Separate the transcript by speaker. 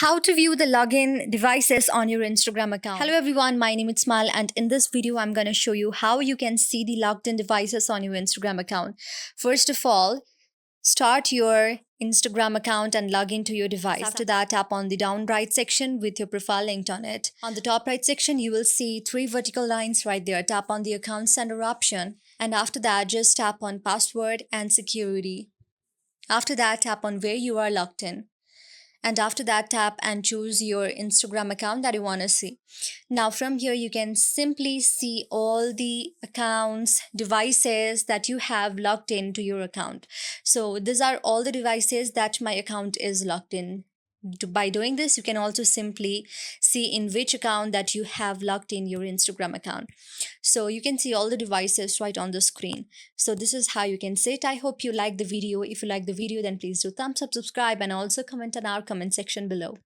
Speaker 1: How to view the login devices on your Instagram account. Hello everyone, my name is Smal and in this video I'm going to show you how you can see the logged in devices on your Instagram account. First of all, start your Instagram account and log into your device. After that, tap on the down right section with your profile linked on it. On the top right section, you will see three vertical lines right there. Tap on the account center option and after that just tap on password and security. After that, tap on where you are logged in. And after that, tap and choose your Instagram account that you want to see. Now from here you can simply see all the accounts, devices that you have logged into your account. So these are all the devices that my account is logged in. By doing this, you can also simply see in which account that you have logged in your Instagram account. So you can see all the devices right on the screen. So this is how you can see it. I hope you like the video. If you like the video, then please do thumbs up, subscribe, and also comment on our comment section below.